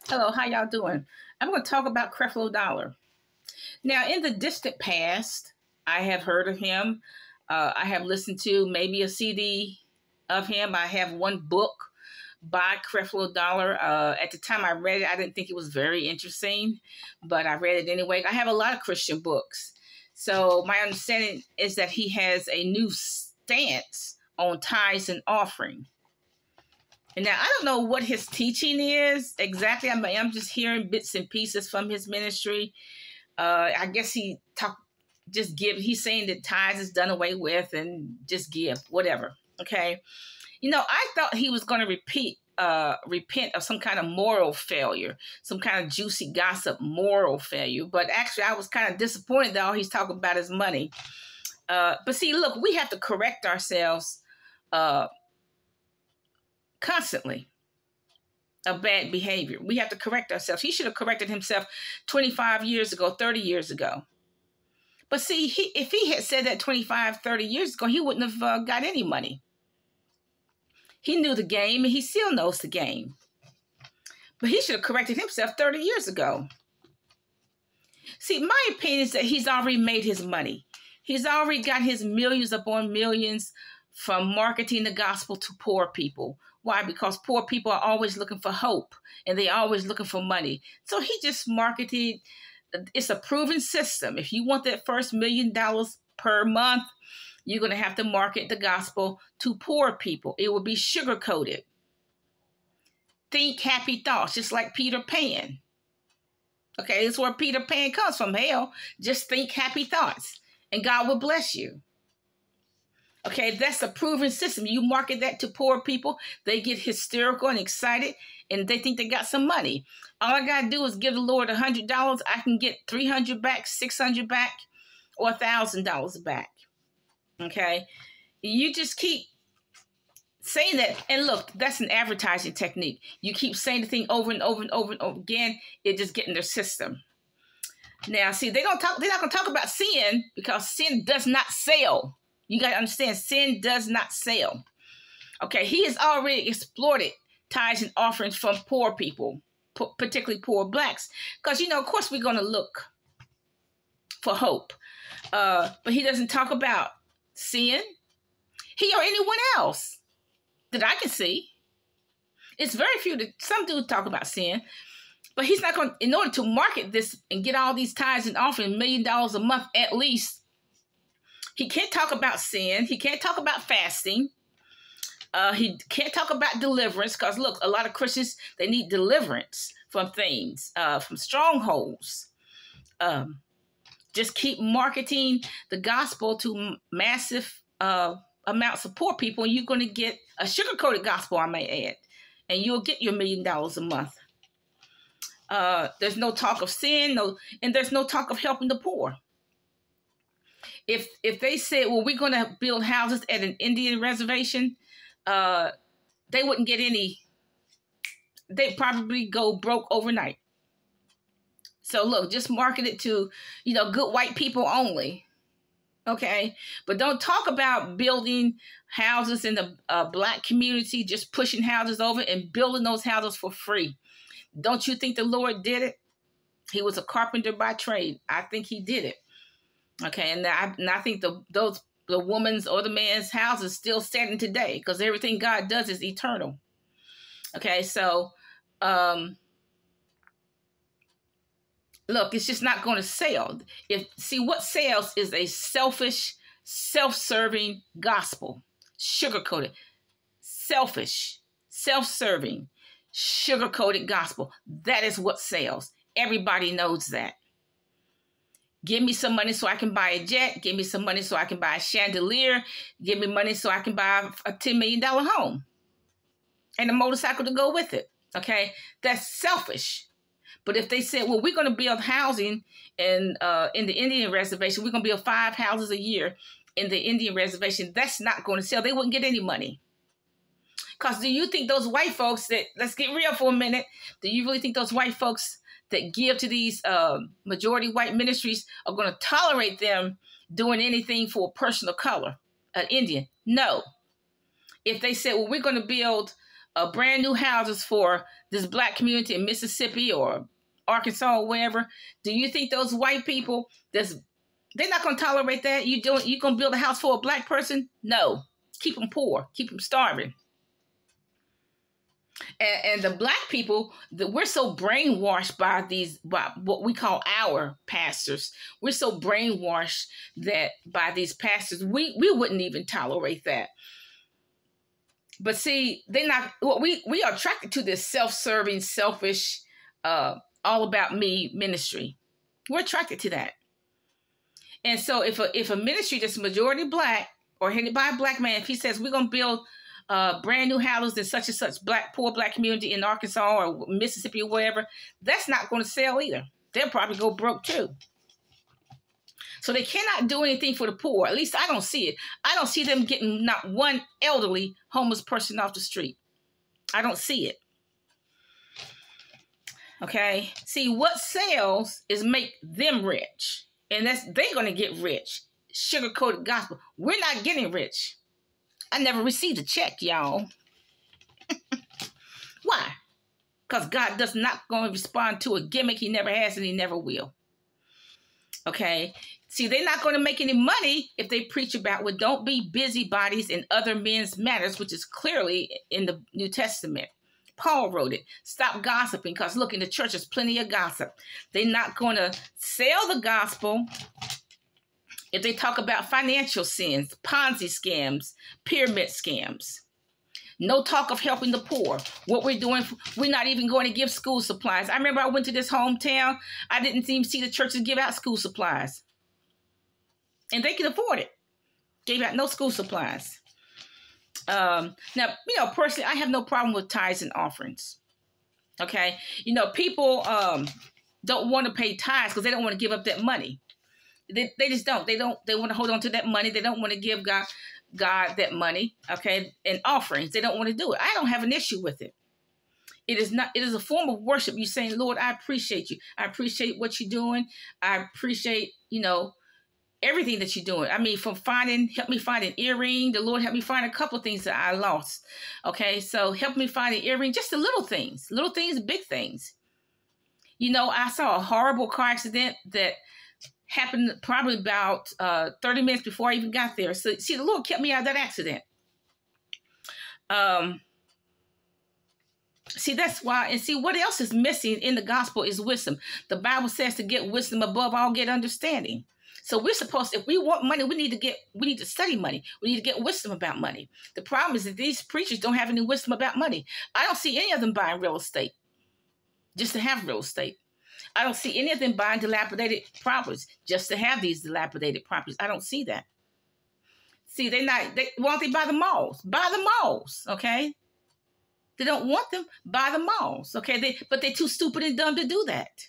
Hello, how y'all doing? I'm going to talk about Creflo Dollar. Now, in the distant past, I have heard of him. I have listened to maybe a CD of him. I have one book by Creflo Dollar. At the time I read it, I didn't think it was very interesting, but I read it anyway. I have a lot of Christian books. So my understanding is that he has a new stance on tithes and offering. And now I don't know what his teaching is exactly. I'm just hearing bits and pieces from his ministry. I guess just give. He's saying that tithes is done away with and just give, whatever. Okay. I thought he was going to repent of some kind of moral failure, some kind of juicy gossip moral failure. But actually, I was kind of disappointed that all he's talking about is money. But see, look, we have to correct ourselves constantly of bad behavior. We have to correct ourselves. He should have corrected himself 25 years ago, 30 years ago. But see, if he had said that 25, 30 years ago, he wouldn't have got any money. He knew the game, and he still knows the game. But he should have corrected himself 30 years ago. See, my opinion is that he's already made his money. He's already got his millions upon millions from marketing the gospel to poor people. Why? Because poor people are always looking for hope, and they're always looking for money. So he just marketed. It's a proven system. If you want that first $1 million per month, you're going to have to market the gospel to poor people. It will be sugar-coated. Think happy thoughts, just like Peter Pan. Okay, that's where Peter Pan comes from. Hell, just think happy thoughts, and God will bless you. Okay, that's a proven system. You market that to poor people, they get hysterical and excited, and they think they got some money. All I got to do is give the Lord $100. I can get $300 back, $600 back, or $1,000 back. Okay, you just keep saying that. And look, that's an advertising technique. You keep saying the thing over and over and over and over again. It just get in their system. Now, see, they're not going to talk about sin because sin does not sell. You got to understand, sin does not sell. Okay, he has already exploited tithes and offerings from poor people, particularly poor blacks. Because, of course, we're going to look for hope. But he doesn't talk about sin. He or anyone else that I can see. It's very few that some do talk about sin. But he's not going to, in order to market this and get all these tithes and offerings, $1 million a month at least, he can't talk about sin. He can't talk about fasting. He can't talk about deliverance because, look, a lot of Christians, they need deliverance from things, from strongholds. Just keep marketing the gospel to massive amounts of poor people, and you're going to get a sugar-coated gospel, I may add, and you'll get your $1 million a month. There's no talk of sin, and there's no talk of helping the poor. If they said, well, we're going to build houses at an Indian reservation, they wouldn't get any. They'd probably go broke overnight. So look, just market it to, good white people only. Okay. But don't talk about building houses in the black community, just pushing houses over and building those houses for free. Don't you think the Lord did it? He was a carpenter by trade. I think he did it. Okay, and I think the woman's or the man's house is still standing today because everything God does is eternal. Okay, so look, it's just not going to sell. What sells is a selfish, self-serving gospel, sugar-coated, selfish, self-serving, sugar-coated gospel. That is what sells. Everybody knows that. Give me some money so I can buy a jet. Give me some money so I can buy a chandelier. Give me money so I can buy a $10 million home and a motorcycle to go with it. Okay, that's selfish. But if they said, well, we're going to build housing in the Indian reservation, we're going to build 5 houses a year in the Indian reservation, that's not going to sell. They wouldn't get any money. Because do you think those white folks let's get real for a minute, do you really think those white folks that give to these majority white ministries are going to tolerate them doing anything for a person of color, an Indian? No. If they said, well, we're going to build brand new houses for this black community in Mississippi or Arkansas or wherever, do you think those white people, they're not going to tolerate that? You going to build a house for a black person? No. Keep them poor. Keep them starving. And the black people, we're so brainwashed by what we call our pastors. We're so brainwashed that by these pastors, we wouldn't even tolerate that. But see, they're not. Well, we are attracted to this self-serving, selfish, all about me ministry. We're attracted to that. And so if a ministry that's majority black or headed by a black man, if he says we're going to build brand new houses in such and such poor black community in Arkansas or Mississippi or wherever, that's not going to sell either. They'll probably go broke too. So they cannot do anything for the poor. At least I don't see it. I don't see them getting not one elderly homeless person off the street. I don't see it. Okay. See, what sells is make them rich. And they're going to get rich. Sugar-coated gospel. We're not getting rich. I never received a check, y'all. Why? Because God does not going to respond to a gimmick. He never has and he never will. Okay? See, they're not going to make any money if they preach about, well, don't be busybodies in other men's matters, which is clearly in the New Testament. Paul wrote it. Stop gossiping, because look, in the church there's plenty of gossip. They're not going to sell the gospel if they talk about financial sins, Ponzi scams, pyramid scams. No talk of helping the poor. What we're doing, we're not even going to give school supplies. I remember I went to this hometown. I didn't even see the churches give out school supplies. And they can afford it. Gave out no school supplies. Now, personally, I have no problem with tithes and offerings. Okay? People don't want to pay tithes because they don't want to give up that money. They just don't. They want to hold on to that money. They don't want to give God that money, okay? And offerings. They don't want to do it. I don't have an issue with it. It is a form of worship. You saying, Lord, I appreciate you. I appreciate what you're doing. I appreciate, everything that you're doing. I mean, help me find an earring. The Lord helped me find a couple of things that I lost. Okay, so help me find an earring. Just the little things, big things. I saw a horrible car accident that happened probably about 30 minutes before I even got there. So, see, the Lord kept me out of that accident. See, that's why. And see, what else is missing in the gospel is wisdom. The Bible says to get wisdom above all, get understanding. So we're supposed, if we want money, we need to study money. We need to get wisdom about money. The problem is that these preachers don't have any wisdom about money. I don't see any of them buying real estate just to have real estate. I don't see any of them buying dilapidated properties just to have these dilapidated properties. I don't see that. See, why don't they buy the malls? Buy the malls, okay? They don't want them, buy the malls, okay? But they're too stupid and dumb to do that.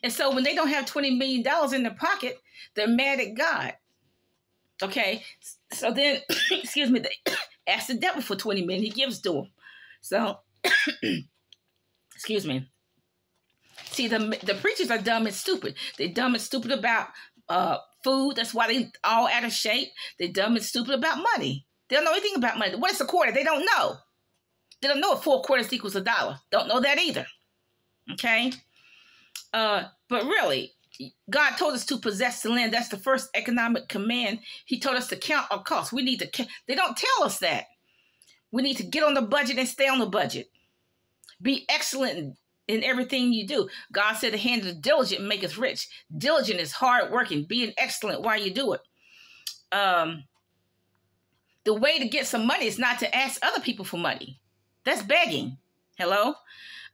And so when they don't have $20 million in their pocket, they're mad at God. Okay? So then, excuse me, they ask the devil for $20 million. He gives to them. So, excuse me. See, the preachers are dumb and stupid. They're dumb and stupid about food. That's why they all out of shape. They're dumb and stupid about money. They don't know anything about money. What is a quarter? They don't know. They don't know if 4 quarters equals $1. Don't know that either. Okay? But really, God told us to possess the land. That's the first economic command. He told us to count our costs. We need to. They don't tell us that. We need to get on the budget and stay on the budget. Be excellent in everything you do. God said the hand of the diligent maketh rich. Diligent is hard working, being excellent while you do it. The way to get some money is not to ask other people for money. That's begging. Hello?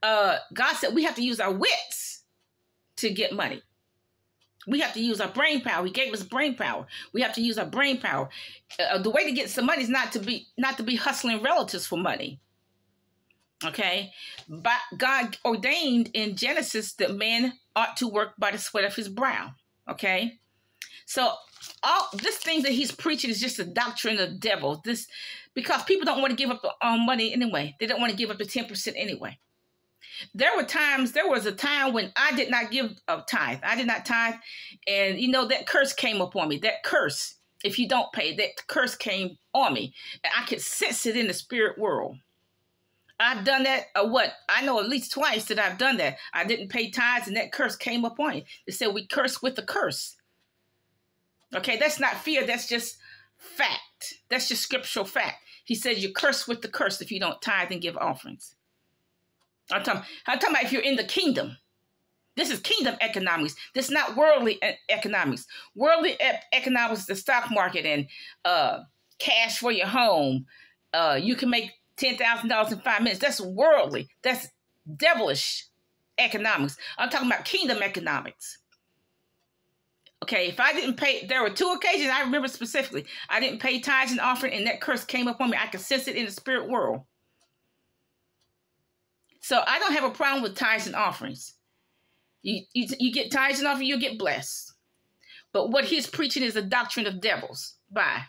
God said we have to use our wits to get money. We have to use our brain power. He gave us brain power. We have to use our brain power. The way to get some money is not to be hustling relatives for money. Okay? But God ordained in Genesis that man ought to work by the sweat of his brow. Okay? So all this thing that he's preaching is just a doctrine of the devil. Because people don't want to give up money anyway. They don't want to give up the 10% anyway. There was a time when I did not give a tithe. I did not tithe. And, that curse came upon me. That curse, if you don't pay, that curse came on me. And I could sense it in the spirit world. I've done that, I know at least twice that I've done that. I didn't pay tithes and that curse came upon you. They said we curse with the curse. Okay, that's not fear, that's just fact. That's just scriptural fact. He says you curse with the curse if you don't tithe and give offerings. I'm talking about if you're in the kingdom. This is kingdom economics. This is not worldly economics. Worldly economics, the stock market and cash for your home. You can make $10,000 in 5 minutes. That's worldly. That's devilish economics. I'm talking about kingdom economics. Okay, if I didn't pay, there were 2 occasions I remember specifically. I didn't pay tithes and offering, and that curse came upon me. I could sense it in the spirit world. So I don't have a problem with tithes and offerings. You get tithes and offerings, you'll get blessed. But what he's preaching is a doctrine of devils. Bye.